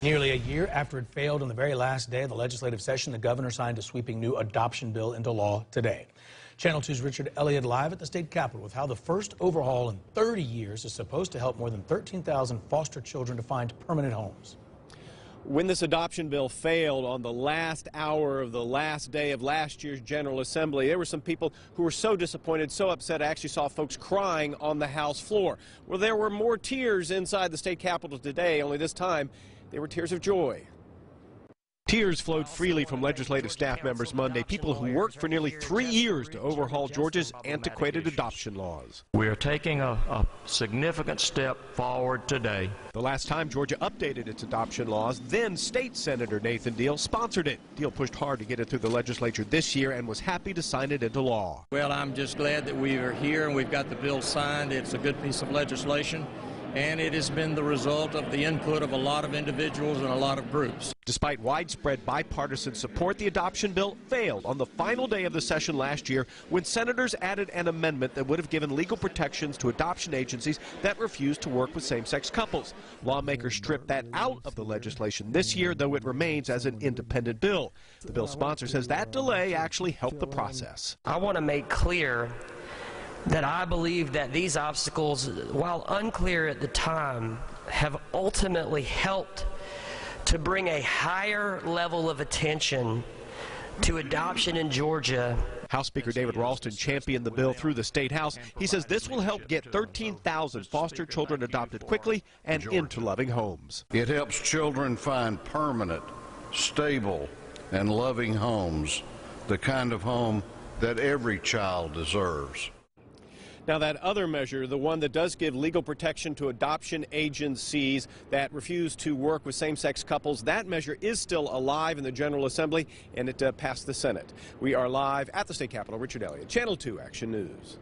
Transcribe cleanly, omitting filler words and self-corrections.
Nearly a year after it failed on the very last day of the legislative session, the governor signed a sweeping new adoption bill into law today. Channel 2's Richard Elliott live at the state capitol with how the first overhaul in 30 years is supposed to help more than 13,000 foster children to find permanent homes. When this adoption bill failed on the last hour of the last day of last year's General Assembly, there were some people who were so disappointed, so upset, I actually saw folks crying on the House floor. Well, there were more tears inside the state capitol today, only this time they were tears of joy. Tears flowed freely from legislative staff members Monday, people who worked for nearly 3 years to overhaul Georgia's antiquated adoption laws. We are taking a significant step forward today. The last time Georgia updated its adoption laws, then State Senator Nathan Deal sponsored it. Deal pushed hard to get it through the legislature this year and was happy to sign it into law. Well, I'm just glad that we are here and we've got the bill signed. It's a good piece of legislation, and it has been the result of the input of a lot of individuals and a lot of groups. Despite widespread bipartisan support, the adoption bill failed on the final day of the session last year when senators added an amendment that would have given legal protections to adoption agencies that refused to work with same-sex couples. Lawmakers stripped that out of the legislation this year, though it remains as an independent bill. The bill's sponsor says that delay actually helped the process. I want to make clear that I believe that these obstacles, while unclear at the time, have ultimately helped to bring a higher level of attention to adoption in Georgia. House Speaker David Ralston championed the bill through the State House. He says this will help get 13,000 foster children adopted quickly and into loving homes. It helps children find permanent, stable, and loving homes, the kind of home that every child deserves. Now, that other measure, the one that does give legal protection to adoption agencies that refuse to work with same-sex couples, that measure is still alive in the General Assembly, and it passed the Senate. We are live at the state capitol. Richard Elliott, Channel 2 Action News.